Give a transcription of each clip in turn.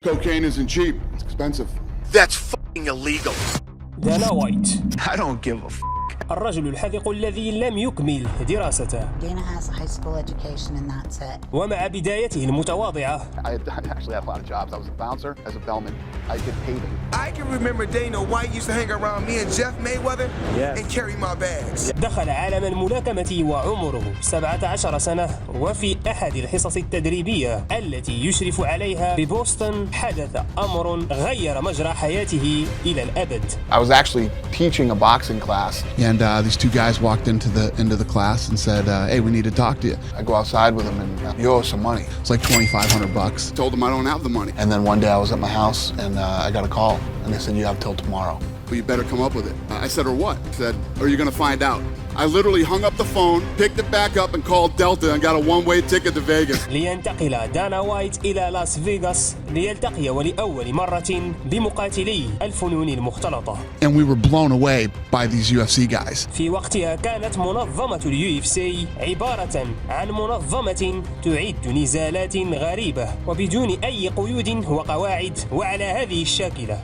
Cocaine isn't cheap. It's expensive. That's fucking illegal. دانا وايت. I don't give a f. الرجل الحذق الذي لم يكمل دراسته. Dana has a high school education and that's it. ومع بدايته المتواضعة. I actually had a lot of jobs. I was a bouncer, as a bellman. I did paving. I can remember Dana White used to hang around me and Jeff Mayweather and carry my bags. دخل عالم الملاكمة وعمره 17 سنة، وفي أحد الحصص التدريبية التي يشرف عليها ببوسطن حدث أمر غير مجرى حياته إلى الأبد. I was actually teaching a boxing class. And these two guys walked into the class and said, "Hey, we need to talk to you." I go outside with them and you owe us some money. It's like $2,500. Told them I don't have the money. And then one day I was at my house and I got a call and they said you have till tomorrow. Well, you better come up with it. I said, or what? He said, or you're gonna find out. I literally hung up the phone, picked it back up and called Delta and got a one-way ticket to Vegas. لينتقل دانا وايت إلى لاس فيغاس ليلتقي ولأول مرة بمقاتلي الفنون المختلطة. And we were blown away by these UFC guys. في وقتها كانت منظمة اليو عبارة عن منظمة تعد نزالات غريبة وبدون أي قيود وقواعد وعلى هذه الشاكلة.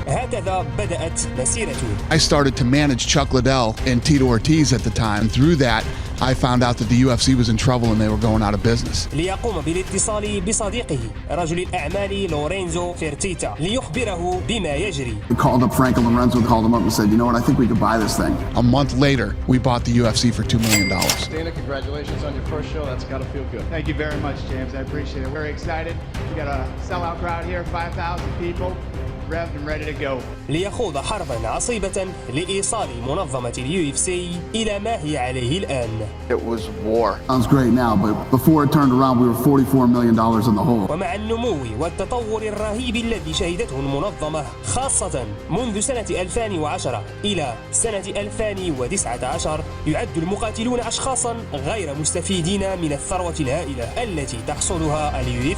هكذا بدأت مسيرته. I started to manage Chuck Liddell and Tito Ortiz at the time. And through that, I found out that the UFC was in trouble and they were going out of business. ليقوم بالاتصال بصديقه رجل الأعمال لورينزو فيرتيتا ليخبره بما يجري. We called up Franco Lorenzo, called him up and said, you know what, I think we could buy this thing. A month later, we bought the UFC for $2 million. Dana, congratulations on your first show. That's got to feel good. Thank you very much, James. I appreciate it. We're excited. We got a sellout crowd here, 5,000 people. Revved and ready to go. ليخوض حربا عصيبة لإيصال منظمة اليو إلى ما هي عليه الآن. It was war. Sounds great now, but before it turned around, we were $44 million in the hole. ومع النمو والتطور الرهيب الذي شهدته المنظمة خاصة منذ سنة 2010 إلى سنة 2019 يعد المقاتلون أشخاصا غير مستفيدين من الثروة الهائلة التي تحصدها اليو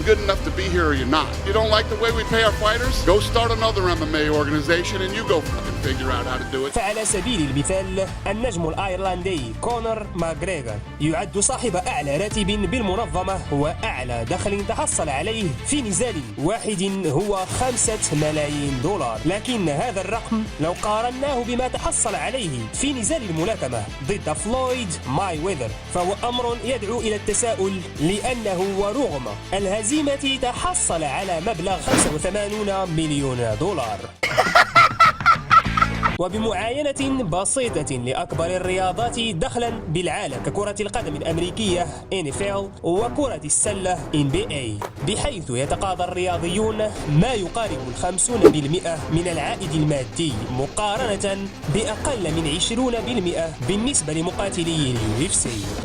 Good enough to be here or you're not. You don't like the way we pay our fighters? Go start another MMA organization and you go fucking figure out how to do it. فعلى سبيل المثال النجم الأيرلندي كونور ماكغريغور يعد صاحب أعلى راتب بالمنظمة وأعلى دخل تحصل عليه في نزال واحد هو $5 ملايين. لكن هذا الرقم لو قارناه بما تحصل عليه في نزال الملاكمة ضد فلويد مايويذر فهو أمر يدعو إلى التساؤل لأنه ورغم الهزيمة تحصل على مبلغ $85 مليون. وبمعاينة بسيطة لأكبر الرياضات دخلا بالعالم ككرة القدم الأمريكية NFL وكرة السلة NBA بحيث يتقاضى الرياضيون ما يقارب 50% من العائد المادي مقارنة بأقل من 20% بالنسبة لمقاتلي اليو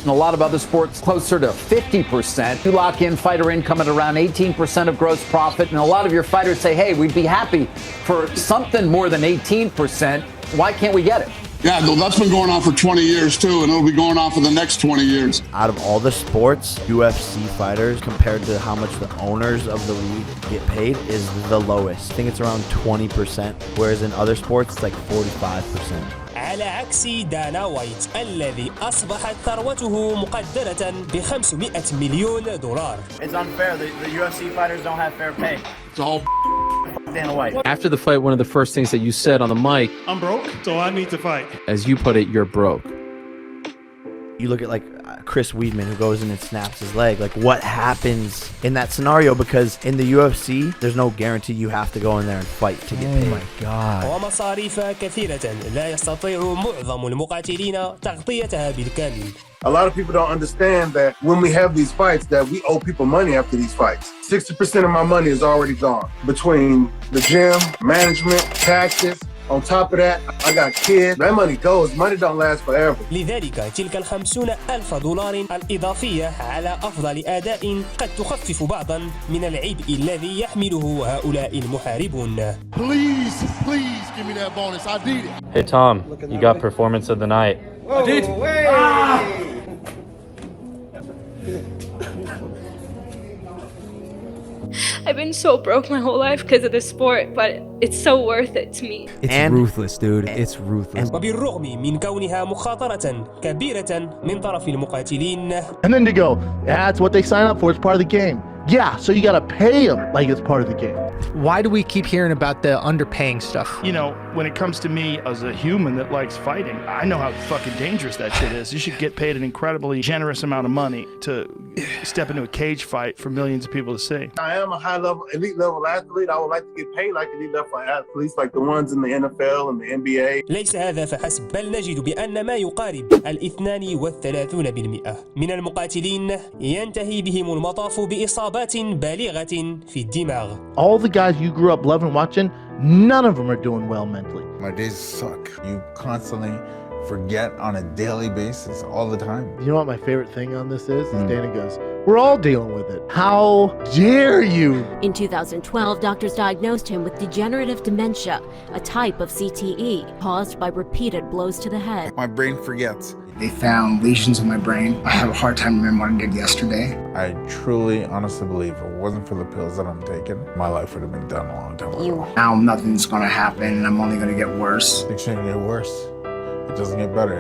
In a lot of other sports, closer to 50%. You lock in fighter income at around 18% of gross profit, and a lot of your fighters say, hey, we'd be happy for something more than 18%. Why can't we get it? Yeah, that's been going on for 20 years too, and it'll be going on for the next 20 years. Out of all the sports, UFC fighters, compared to how much the owners of the league get paid, is the lowest. I think it's around 20%, whereas in other sports, it's like 45%. على عكس دانا وايت الذي أصبحت ثروته مقدرة ب$500 مليون. It's unfair. The UFC fighters don't have fair pay. It's all Dana White. After the fight, one of the first things that you said on the mic, I'm broke, so I need to fight. As you put it, you're broke. You look at like Chris Weidman who goes in and snaps his leg. Like what happens in that scenario? Because in the UFC, there's no guarantee you have to go in there and fight to get paid. Oh my God. ومصاريف كثيرة لا يستطيع معظم المقاتلين تغطيتها بالكامل. A lot of people don't understand that when we have these fights that we owe people money after these fights. 60% of my money is already gone between the gym, management, taxes. On top of that, I got kids. That money goes. Money don't last forever. لذلك تلك $50,000 الإضافية على أفضل أداء قد تخفف بعضا من العبء الذي يحمله هؤلاء المحاربون. Please give me that bonus. I need it. Hey Tom, you got performance of the night. I did. I've been so broke my whole life because of the sport, but it's so worth it to me. It's ruthless, dude. It's ruthless. وبالرغم من كونها مخاطرة كبيرة من طرف المقاتلين. And then they go, that's what they sign up for. It's part of the game. Yeah, so you gotta pay them like it's part of the game. Why do we keep hearing about the underpaying stuff? You know, when it comes to me as a human that likes fighting, I know how fucking dangerous that shit is. You should get paid an incredibly generous amount of money to step into a cage fight for millions of people to see. I am a high-level, elite-level athlete. I would like to get paid like elite-level athletes, like the ones in the NFL and the NBA. ليس هذا فحسب، بل نجد بأن ما يقارب 32% من المقاتلين ينتهي بهم المطاف بإصابات بالغة في الدماغ. All the guys you grew up loving watching, none of them are doing well mentally. My days suck. You constantly forget on a daily basis all the time. You know what my favorite thing on this is? Dana goes, we're all dealing with it. How dare you? In 2012, doctors diagnosed him with degenerative dementia, a type of CTE caused by repeated blows to the head. My brain forgets. They found lesions in my brain. I have a hard time remembering what I did yesterday. I truly, honestly believe if it wasn't for the pills that I'm taking, my life would have been done a long time ago. Now nothing's gonna happen and I'm only gonna get worse. It shouldn't get worse. It doesn't get better.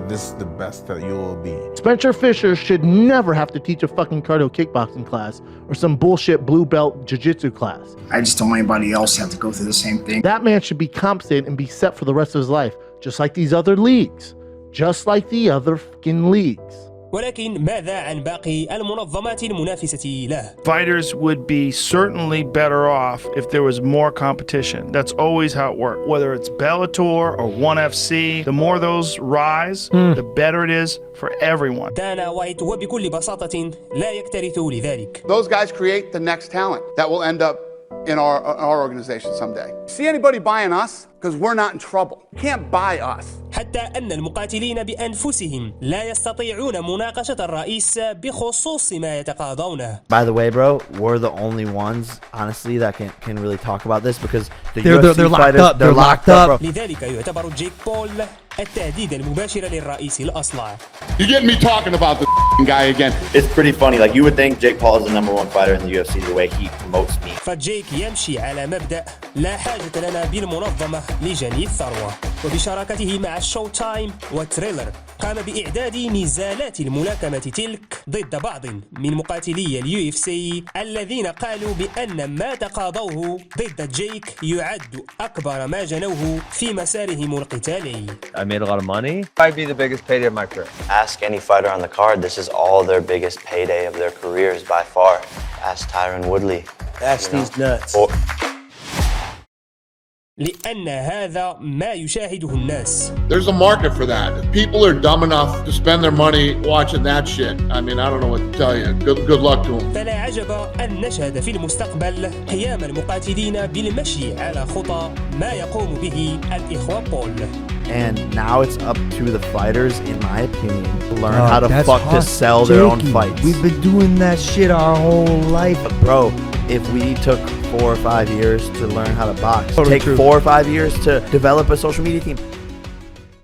This is the best that you will be. Spencer Fisher should never have to teach a fucking cardio kickboxing class or some bullshit blue belt jiu-jitsu class. I just don't want anybody else to have to go through the same thing. That man should be compensated and be set for the rest of his life, just like these other leagues. Just like the other fucking leagues. ولكن ماذا عن باقي المنظمات المنافسة له؟ Fighters would be certainly better off if there was more competition. That's always how it works. Whether it's Bellator or ONE FC, the more those rise, the better it is for everyone. دانا وايت وبكل بساطة لا يكترث لذلك. Those guys create the next talent that will end up in our organization someday. See anybody buying us? Because we're not in trouble. You can't buy us. حتى أن المقاتلين بأنفسهم لا يستطيعون مناقشة الرئيس بخصوص ما يتقاضونه. By the way, bro, we're the only ones, honestly, that can really talk about this because they're locked up. They're locked up. لذلك يعتبر جيك بول التهديد المباشر للرئيس الأصلع. You get me talking about the guy again. It's pretty funny. Like you would think Jake Paul is the #1 fighter in the UFC the way he promotes me. فجيك يمشي على مبدأ لا حاجة لنا بالمنظمة لجني الثروة، وبشراكته مع الشو تايم وتريلر قام بإعداد نزالات الملاكمة تلك ضد بعض من مقاتلي اليو اف سي الذين قالوا بأن ما تقاضوه ضد جيك يعد أكبر ما جنوه في مسارهم القتالي. I made a lot of money. Might be the biggest payday of my career. Ask any fighter on the card. This is all their biggest payday of their careers by far. Ask Tyron Woodley. Ask these nuts. لأن هذا ما يشاهده الناس. There's a market for that. If people are dumb enough to spend their money watching that shit, I mean, I don't know what to tell you. Good luck to them. فلا عجب أن نشهد في المستقبل قيام المقاتلين بالمشي على خطى ما يقوم به الإخوة بول. And now it's up to the fighters, in my opinion, to learn how to to sell their own fights. We've been doing that shit our whole life. Bro, if we took 4 or 5 years to learn how to box, take 4 or 5 years to develop a social media team,